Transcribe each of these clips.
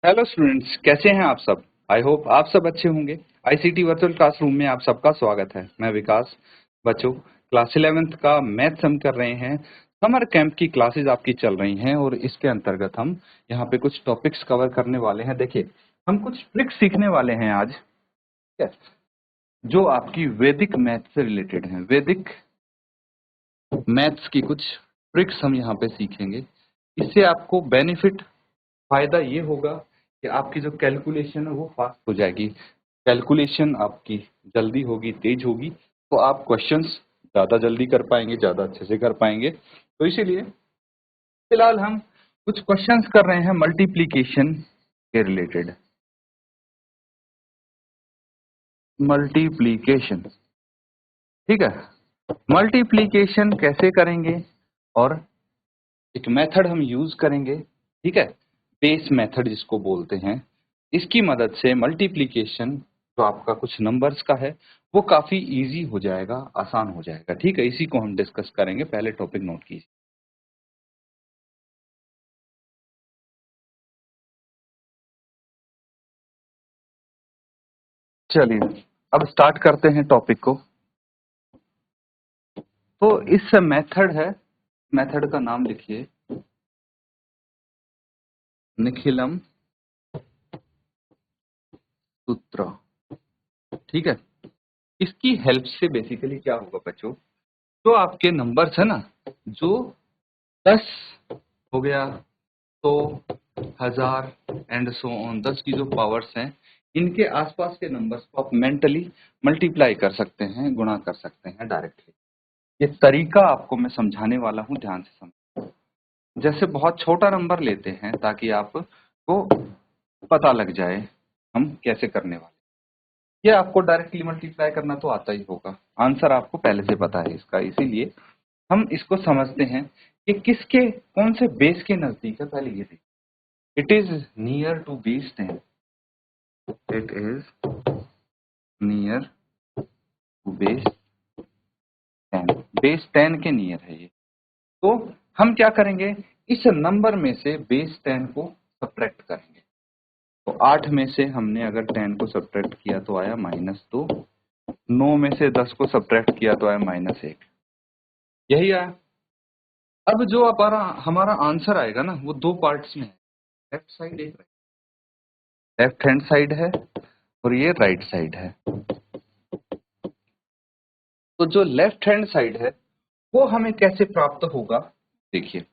Hello students, कैसे हैं आप सब। आई होप आप सब अच्छे होंगे। आईसीटी वर्चुअल क्लासरूम में आप सबका स्वागत है। मैं विकास। बच्चों, क्लास 11th का मैथ्स हम कर रहे हैं। समर कैंप की क्लासेस आपकी चल रही हैं और इसके अंतर्गत हम यहाँ पे कुछ टॉपिक्स कवर करने वाले हैं। देखिए, हम कुछ ट्रिक्स सीखने वाले हैं आज, ठीक है, जो आपकी वैदिक मैथ से रिलेटेड हैं। वैदिक मैथ्स की कुछ ट्रिक्स हम यहाँ पे सीखेंगे। इससे आपको बेनिफिट, फायदा ये होगा कि आपकी जो कैलकुलेशन है वो फास्ट हो जाएगी। कैलकुलेशन आपकी जल्दी होगी, तेज होगी, तो आप क्वेश्चंस ज्यादा जल्दी कर पाएंगे, ज्यादा अच्छे से कर पाएंगे। तो इसीलिए फिलहाल हम कुछ क्वेश्चंस कर रहे हैं मल्टीप्लीकेशन के रिलेटेड। मल्टीप्लीकेशन, ठीक है। मल्टीप्लीकेशन कैसे करेंगे और एक मेथड हम यूज करेंगे, ठीक है, बेस मेथड जिसको बोलते हैं। इसकी मदद से मल्टीप्लिकेशन जो आपका कुछ नंबर्स का है वो काफी इजी हो जाएगा, आसान हो जाएगा, ठीक है। इसी को हम डिस्कस करेंगे। पहले टॉपिक नोट कीजिए। चलिए अब स्टार्ट करते हैं टॉपिक को। तो इस मेथड है, मेथड का नाम लिखिए निखिलम सूत्र, ठीक है। इसकी हेल्प से बेसिकली क्या होगा बच्चों, जो आपके नंबर्स है ना, जो 10 हो गया, 100, 1000 एंड सो ऑन, 10 की जो पावर्स हैं, इनके आसपास के नंबर्स को आप मेंटली मल्टीप्लाई कर सकते हैं, गुणा कर सकते हैं डायरेक्टली। ये तरीका आपको मैं समझाने वाला हूं, ध्यान से समझ। जैसे बहुत छोटा नंबर लेते हैं ताकि आपको पता लग जाए हम कैसे करने वाले। ये आपको डायरेक्टली मल्टीप्लाई करना तो आता ही होगा, आंसर आपको पहले से पता है इसका। इसीलिए हम इसको समझते हैं कि किसके, कौन से बेस के नजदीक है। पहले ये देखिए, it is near to base 10, it is near to base 10, base 10 के नियर है ये। तो हम क्या करेंगे, इस नंबर में से बेस 10 को सब्ट्रैक्ट करेंगे। तो 8 में से हमने अगर 10 को सब्ट्रैक्ट किया तो आया -2, 9 में से 10 को सब्ट्रैक्ट किया तो आया -1, यही आया। अब जो हमारा हमारा आंसर आएगा ना, वो दो पार्ट्स में है, लेफ्ट साइड एक लेफ्ट हैंड साइड है और ये राइट साइड है। तो जो लेफ्ट हैंड साइड है वो हमें कैसे प्राप्त होगा, देखिए,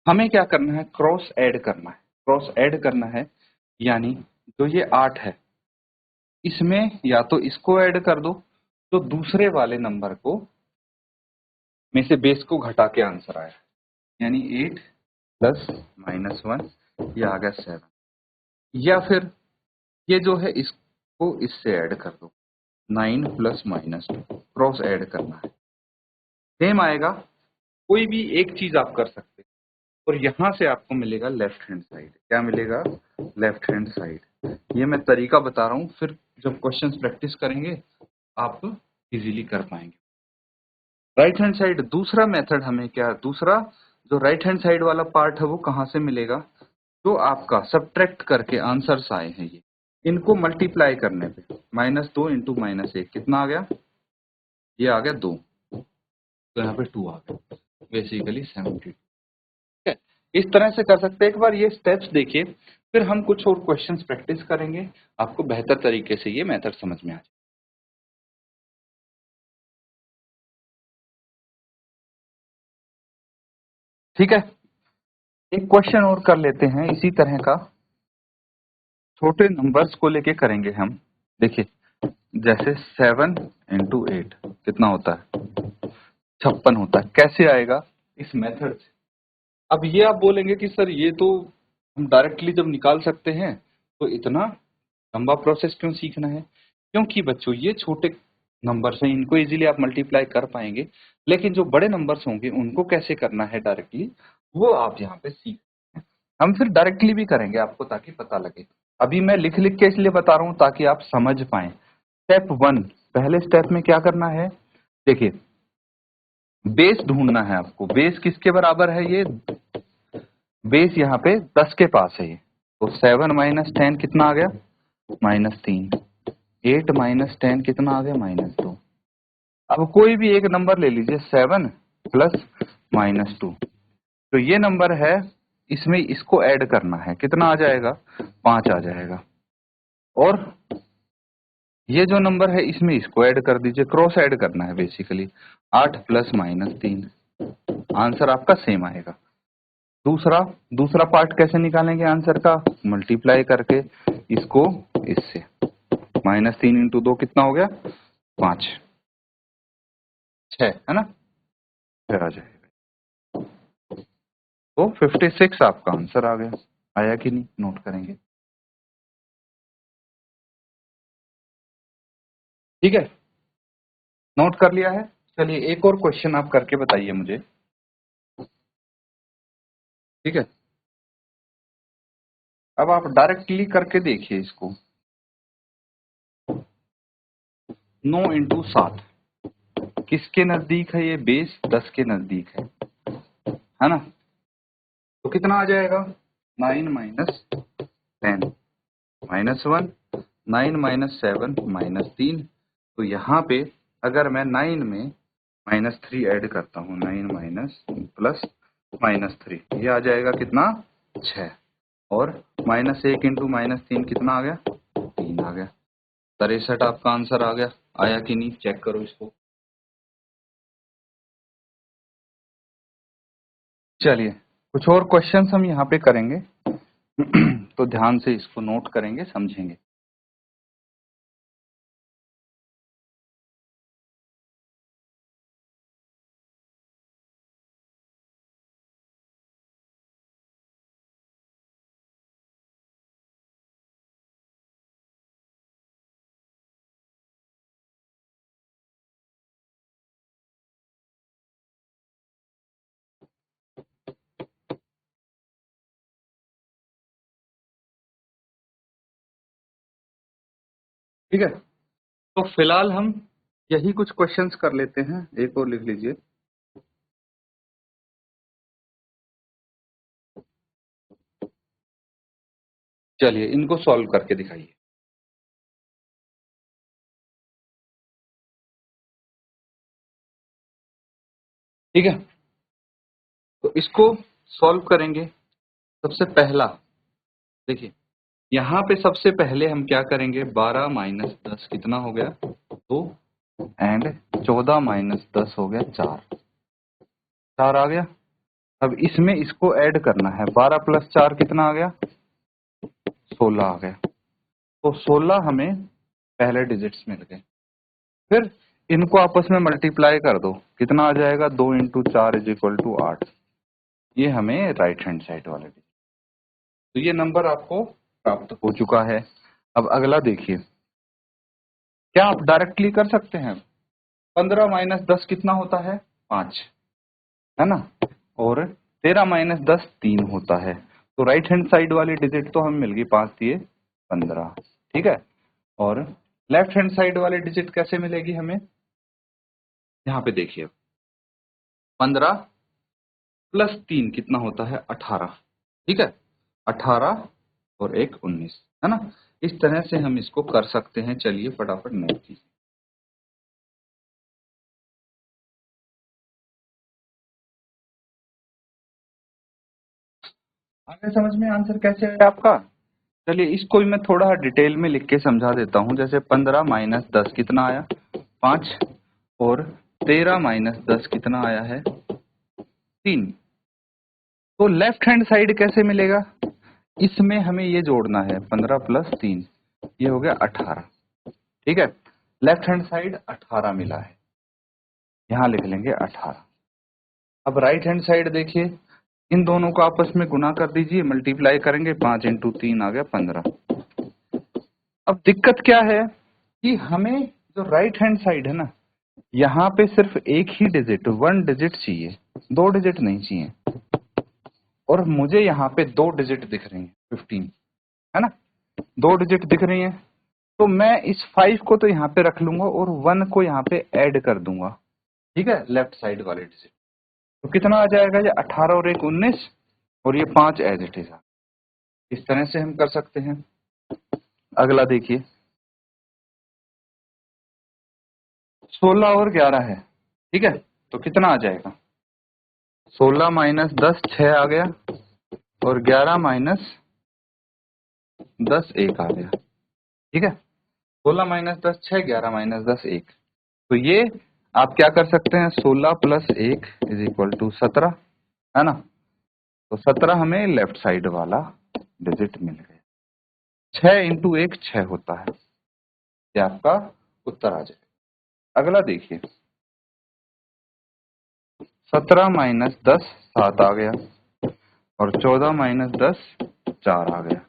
हमें क्या करना है, क्रॉस ऐड करना है। क्रॉस ऐड करना है यानी जो ये 8 है, इसमें या तो इसको ऐड कर दो, तो दूसरे वाले नंबर को में से बेस को घटा के आंसर आया, यानी 8 प्लस -1, ये आ गया 7। या फिर ये जो है इसको इससे ऐड कर दो, 9 प्लस -2, क्रॉस ऐड करना है, सेम आएगा। कोई भी एक चीज आप कर सकते हैं और यहां से आपको मिलेगा लेफ्ट हैंड साइड। क्या मिलेगा, लेफ्ट हैंड साइड। ये मैं तरीका बता रहा हूं, फिर जब क्वेश्चंस प्रैक्टिस करेंगे आप इजीली कर पाएंगे। राइट हैंड साइड, दूसरा मेथड हमें क्या, दूसरा जो राइट हैंड साइड वाला पार्ट है वो कहां से मिलेगा, जो आपका सब्ट्रैक्ट करके आंसर्स आए हैं ये, इनको मल्टीप्लाई करने पे -2 इंटू -1 कितना आ गया, ये आ गया 2, तो यहाँ पे 2 आ गया, बेसिकली 70। है। इस तरह से कर सकते हैं। एक बार ये स्टेप्स देखिए, फिर हम कुछ और क्वेश्चंस प्रैक्टिस करेंगे, आपको बेहतर तरीके से ये मेथड समझ में आ जाए। ठीक है, एक क्वेश्चन और कर लेते हैं इसी तरह का, छोटे नंबर्स को लेके करेंगे हम। देखिए, जैसे 7 इंटू 8 कितना होता है, 56 होता है। कैसे आएगा, इस मेथड से। अब ये आप बोलेंगे कि सर ये तो हम डायरेक्टली जब निकाल सकते हैं तो इतना लंबा प्रोसेस क्यों सीखना है। क्योंकि बच्चों ये छोटे नंबर्स हैं, इनको इजीली आप मल्टीप्लाई कर पाएंगे, लेकिन जो बड़े नंबर्स होंगे उनको कैसे करना है डायरेक्टली, वो आप यहाँ पे सीख। हम फिर डायरेक्टली भी करेंगे आपको ताकि पता लगे। अभी मैं लिख लिख के इसलिए बता रहा हूँ ताकि आप समझ पाए। स्टेप 1, पहले स्टेप में क्या करना है, देखिए, बेस ढूंढना है आपको। बेस किसके बराबर है, ये बेस यहाँ पे 10 के पास है ये, तो 7 माइनस 10 कितना आ गया, -3। 8 माइनस 10 कितना आ गया, -2। अब कोई भी एक नंबर ले लीजिए, 7 प्लस -2, तो ये नंबर है, इसमें इसको ऐड करना है, कितना आ जाएगा, 5 आ जाएगा। और ये जो नंबर है इसमें इसको ऐड कर दीजिए, क्रॉस ऐड करना है बेसिकली, 8 प्लस -3, आंसर आपका सेम आएगा। दूसरा दूसरा पार्ट कैसे निकालेंगे आंसर का, मल्टीप्लाई करके इसको इससे, -3 इंटू 2 कितना हो गया, 5, 6 है ना, फिर आ जाएगा। तो 56 आपका आंसर आ गया। आया कि नहीं, नोट करेंगे, ठीक है, नोट कर लिया है। चलिए एक और क्वेश्चन आप करके बताइए मुझे, ठीक है। अब आप डायरेक्टली करके देखिए इसको, 9 इंटू 7 किसके नजदीक है, ये बेस 10 के नजदीक है ना, तो कितना आ जाएगा, 9 माइनस 10 -1, 9 माइनस 7 -3, तो यहाँ पे अगर मैं 9 में -3 ऐड करता हूँ, 9 माइनस प्लस -3, ये आ जाएगा कितना, 6, और -1 इंटू -3 कितना आ गया, 3 आ गया। 63 आपका आंसर आ गया। आया कि नहीं, चेक करो इसको। चलिए कुछ और क्वेश्चंस हम यहाँ पे करेंगे तो ध्यान से इसको नोट करेंगे, समझेंगे। ठीक है, तो फिलहाल हम यही कुछ क्वेश्चंस कर लेते हैं, एक और लिख लीजिए। चलिए इनको सॉल्व करके दिखाइए। ठीक है, तो इसको सॉल्व करेंगे। सबसे पहला देखिए, यहाँ पे सबसे पहले हम क्या करेंगे, 12 माइनस 10 कितना हो गया, 2, एंड 14 माइनस 10 हो गया 4, 4 आ गया। अब इसमें इसको ऐड करना है, 12 प्लस 4 कितना आ गया, 16 आ गया। तो 16 हमें पहले डिजिट्स मिल गए। फिर इनको आपस में मल्टीप्लाई कर दो, कितना आ जाएगा, 2 इंटू 4 इज इक्वल टू 8, ये हमें राइट हैंड साइड वाले, तो ये नंबर आपको प्राप्त हो चुका है। अब अगला देखिए, क्या आप डायरेक्टली कर सकते हैं, 15 माइनस 10 कितना होता है, 5, है ना, और 13 माइनस 10 3 होता है। तो राइट हैंड साइड वाली डिजिट तो हमें मिल गई, 5 दिए 15, ठीक है। और लेफ्ट हैंड साइड वाली डिजिट कैसे मिलेगी हमें, यहाँ पे देखिए, 15 प्लस 3 कितना होता है, 18, ठीक है, 18 और 1 19, है ना। इस तरह से हम इसको कर सकते हैं। चलिए फटाफट नोट कीजिए। आगे समझ में आंसर कैसे आया आपका। चलिए इसको भी मैं थोड़ा डिटेल में लिख के समझा देता हूँ। जैसे 15 माइनस 10 कितना आया, 5, और 13 माइनस 10 कितना आया है, 3। तो लेफ्ट हैंड साइड कैसे मिलेगा, इसमें हमें ये जोड़ना है, 15 प्लस 3, ये हो गया 18, ठीक है। लेफ्ट हैंड साइड 18 मिला है, यहाँ लिख लेंगे 18। अब राइट हैंड साइड देखिए, इन दोनों को आपस में गुना कर दीजिए, मल्टीप्लाई करेंगे, 5 इंटू 3 आ गया 15। अब दिक्कत क्या है कि हमें जो राइट हैंड साइड है ना, यहाँ पे सिर्फ एक ही डिजिट, 1 डिजिट चाहिए, 2 डिजिट नहीं चाहिए। और मुझे यहाँ पे 2 डिजिट दिख रही हैं, 15, है ना, 2 डिजिट दिख रही हैं। तो मैं इस 5 को तो यहाँ पे रख लूंगा और 1 को यहाँ पे ऐड कर दूंगा, ठीक है, लेफ्ट साइड वाले डिजिट। तो कितना आ जाएगा, ये 18 और 1 19, और ये 5 एज इट इज। इस तरह से हम कर सकते हैं। अगला देखिए, 16 और 11 है, ठीक है, तो कितना आ जाएगा? 16 माइनस 10 6 आ गया, और 11 माइनस 10 1 आ गया, ठीक है। 16 माइनस 10 6, 11 माइनस 10 1। तो ये आप क्या कर सकते हैं, 16 प्लस 1 इज इक्वल टू 17, है ना। तो 17 हमें लेफ्ट साइड वाला डिजिट मिल गया। 6 इंटू 1 6 होता है, ये आपका उत्तर आ जाएगा। अगला देखिए, 17 माइनस 10 7 आ गया, और 14 माइनस 10 4 आ गया,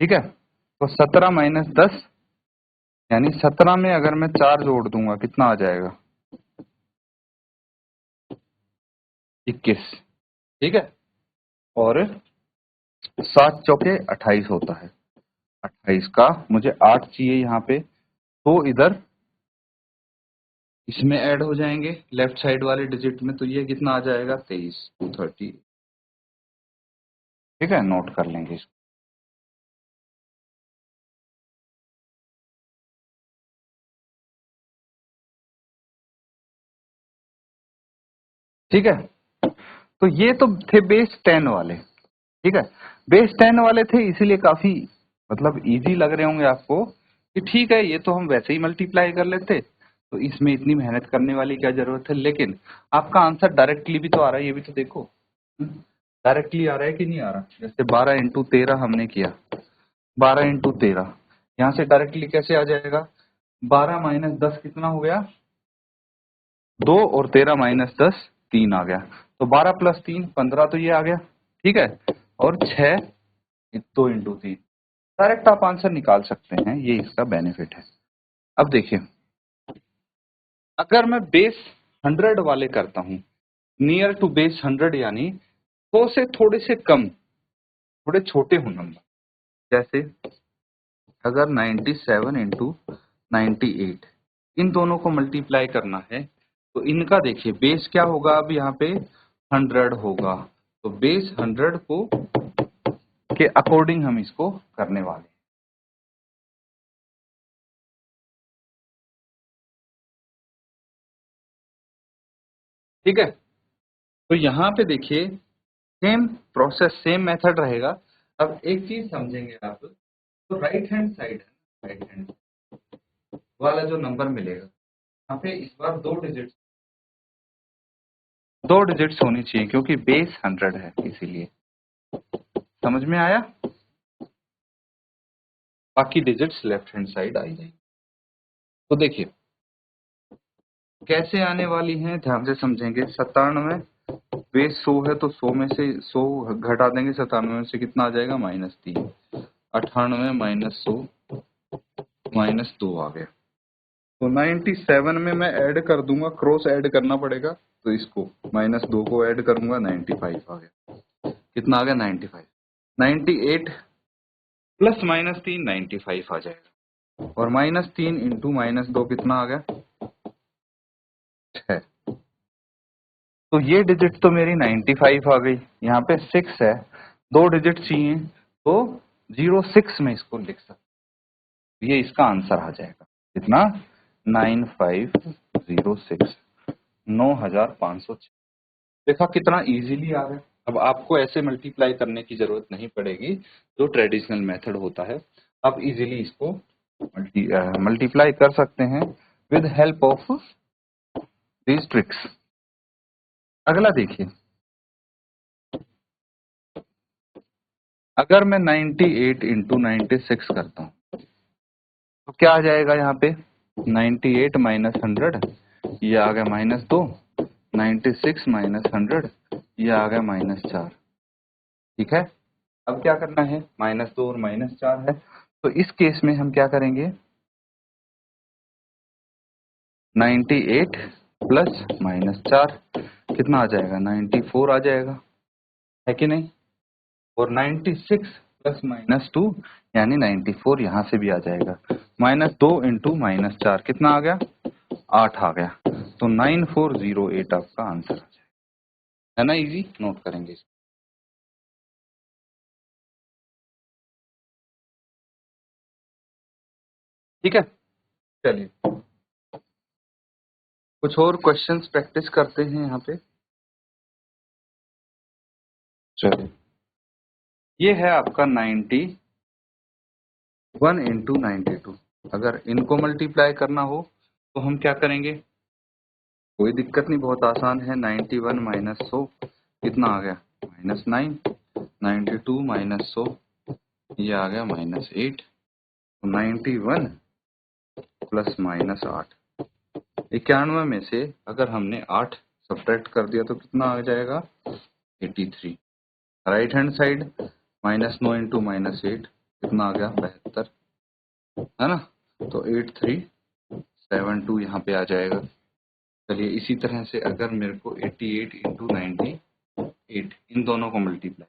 ठीक है। तो 17 माइनस 10 यानी 17 में अगर मैं 4 जोड़ दूंगा कितना आ जाएगा? 21, ठीक है। और 7 चौके 28 होता है, 28 का मुझे 8 चाहिए यहाँ पे, तो इधर इसमें ऐड हो जाएंगे लेफ्ट साइड वाले डिजिट में, तो ये कितना आ जाएगा? 23 230, ठीक है, नोट कर लेंगे इसको। ठीक है, तो ये तो थे बेस 10 वाले, ठीक है। बेस 10 वाले थे इसीलिए काफी मतलब इजी लग रहे होंगे आपको कि ठीक है ये तो हम वैसे ही मल्टीप्लाई कर लेते, तो इसमें इतनी मेहनत करने वाली क्या जरूरत है। लेकिन आपका आंसर डायरेक्टली भी तो आ रहा है, ये भी तो देखो, डायरेक्टली आ रहा है कि नहीं आ रहा। जैसे 12 इंटू 13 हमने किया, 12 इंटू 13, यहाँ से डायरेक्टली कैसे आ जाएगा? 12 माइनस 10 कितना हो गया? 2, और 13 माइनस 10 3 आ गया। तो 12 प्लस 3 15, तो ये आ गया, ठीक है। और 6 2 इंटू 3, डायरेक्ट आप आंसर निकाल सकते हैं, ये इसका बेनिफिट है। अब देखिए, अगर मैं बेस 100 वाले करता हूं, नियर टू बेस 100 यानी 100 से थोड़े से कम, थोड़े छोटे हो नंबर, जैसे अगर 97 इंटू 98, इन दोनों को मल्टीप्लाई करना है, तो इनका देखिए बेस क्या होगा, अब यहाँ पे 100 होगा, तो बेस 100 को के अकॉर्डिंग हम इसको करने वाले हैं। ठीक है, तो यहाँ पे देखिए सेम प्रोसेस, सेम मेथड रहेगा। अब एक चीज समझेंगे आप, तो right hand side, right hand वाला जो नंबर मिलेगा, यहाँ पे इस बार दो डिजिट्स होनी चाहिए, क्योंकि बेस 100 है, इसीलिए। समझ में आया? बाकी digits left hand side I जाएंगे। तो देखिए कैसे आने वाली हैं, ध्यान से समझेंगे। 97 बेस 100 है, तो 100 में से 100 घटा देंगे, 97 में से कितना आ जाएगा? -3। 98 माइनस 100 -2 आ गया। तो 97 में मैं ऐड कर दूंगा, क्रॉस ऐड करना पड़ेगा, तो इसको -2 को ऐड करूंगा, 95 आ गया। कितना आ गया? 95। 98 प्लस -3 95 आ जाएगा, और -3 इंटू -2 कितना आ गया? 6। तो ये डिजिट तो मेरी 95 आ गई, यहाँ पे 6 है, दो डिजिट चाहिए, तो 06 में इसको लिख सकते, ये इसका आंसर आ जाएगा। कितना? 9506, 9506। देखा कितना इजीली आ रहा है। अब आपको ऐसे मल्टीप्लाई करने की जरूरत नहीं पड़ेगी जो ट्रेडिशनल मेथड होता है, आप इजीली इसको मल्टीप्लाई कर सकते हैं with help of these tricks. अगला देखिए, अगर मैं 98 इंटू 96 करता हूं, तो क्या आ जाएगा यहाँ पे? 98 माइनस 100, ये आ गया -2। 96 माइनस 100, ये आ गया -4। ठीक है, अब क्या करना है? -2 और -4 है, तो इस केस में हम क्या करेंगे? 98 प्लस -4 कितना आ जाएगा? 94 आ जाएगा, है कि नहीं? और 96 प्लस -2 यानी 94 यहाँ से भी आ जाएगा। -2 इंटू -4 कितना आ गया? 8 आ गया। तो 9408 आपका आंसर आ जाएगा, है ना। इजी, नोट करेंगे इसको। ठीक है, चलिए कुछ और क्वेश्चंस प्रैक्टिस करते हैं यहाँ पे। चलिए, ये है आपका 91 इंटू 92। अगर इनको मल्टीप्लाई करना हो तो हम क्या करेंगे, कोई दिक्कत नहीं, बहुत आसान है। 91 माइनस 100 कितना आ गया, -9। 92 माइनस 100 ये आ गया -8। 91 प्लस -8, 91 में से अगर हमने 8 सब्ट्रैक्ट कर दिया तो कितना आ जाएगा, 83। राइट हैंड साइड -9 इंटू -8 कितना आ गया, 72, है ना। तो 8372 यहाँ पे आ जाएगा। चलिए इसी तरह से अगर मेरे को 88 इंटू 98 इन दोनों को मल्टीप्लाई,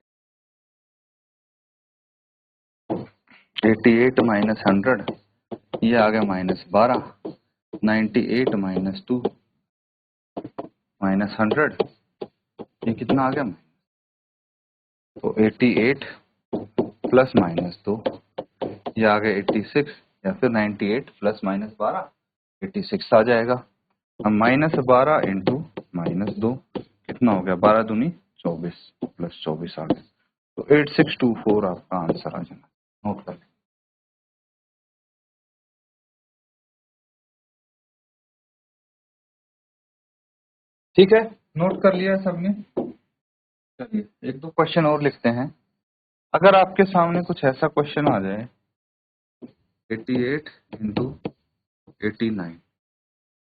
88 माइनस 100 ये आ गया -12। 98 माइनस 2 माइनस 100 ये कितना आ गया, तो 88 प्लस -2 ये आ गया 86, या फिर 98 प्लस -12 86 आ जाएगा। अब -12 इंटू -2 कितना हो गया, 12 दूनी 24 प्लस 24 आ गया। तो 8624 आपका आंसर आ जाना, नोट कर लें। ठीक है, नोट कर लिया सबने। चलिए एक दो क्वेश्चन और लिखते हैं। अगर आपके सामने कुछ ऐसा क्वेश्चन आ जाए 88 इंटू 89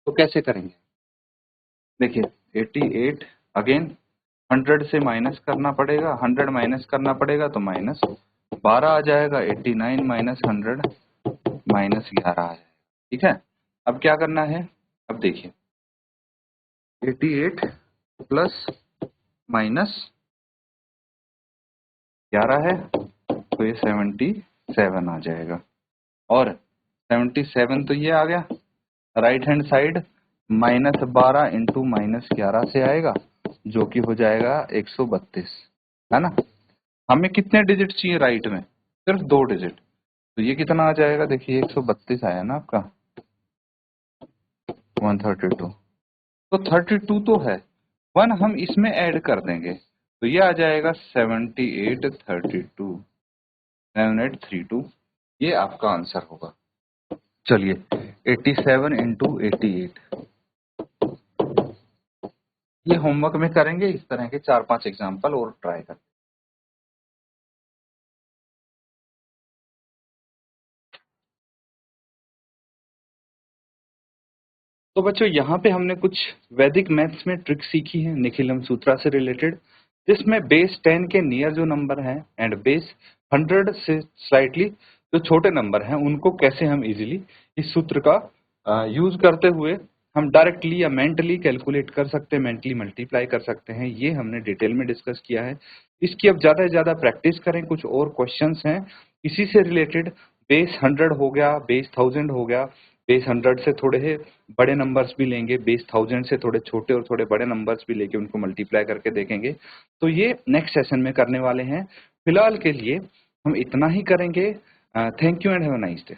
तो कैसे करेंगे। देखिए 88 अगेन 100 से माइनस करना पड़ेगा, 100 माइनस करना पड़ेगा तो -12 आ जाएगा। 89 माइनस 100 -11 आ जाएगा। ठीक है, अब क्या करना है, अब देखिए 88 प्लस -11 है तो ये 77 आ जाएगा, और 77 तो ये आ गया। राइट हैंड साइड -12 इंटू -11 से आएगा जो कि हो जाएगा 132, है ना। हमें कितने डिजिट चाहिए राइट में, सिर्फ 2 डिजिट, तो ये कितना आ जाएगा, देखिए 132 आया ना आपका, 132। तो 32 तो है, 1 हम इसमें ऐड कर देंगे तो ये आ जाएगा 7832 ये आपका आंसर होगा। चलिए 87 इंटू 88 ये होमवर्क में करेंगे, इस तरह के 4-5 एग्जाम्पल और ट्राई करें। तो बच्चों यहाँ पे हमने कुछ वैदिक मैथ्स में ट्रिक सीखी है निखिलम सूत्रा से रिलेटेड, जिसमें बेस 10 के नियर जो नंबर हैं एंड बेस 100 से स्लाइटली जो छोटे नंबर हैं उनको कैसे हम इजीली इस सूत्र का यूज करते हुए हम डायरेक्टली या मेंटली कैलकुलेट कर सकते हैं, मेंटली मल्टीप्लाई कर सकते हैं, ये हमने डिटेल में डिस्कस किया है। इसकी अब ज़्यादा से ज़्यादा प्रैक्टिस करें। कुछ और क्वेश्चंस हैं इसी से रिलेटेड, बेस 100 हो गया, बेस 1000 हो गया, बेस 100 से थोड़े बड़े नंबर्स भी लेंगे, बेस 1000 से थोड़े छोटे और थोड़े बड़े नंबर्स भी लेके उनको मल्टीप्लाई करके देखेंगे। तो ये नेक्स्ट सेशन में करने वाले हैं। फिलहाल के लिए हम इतना ही करेंगे। Thank you and have a nice day.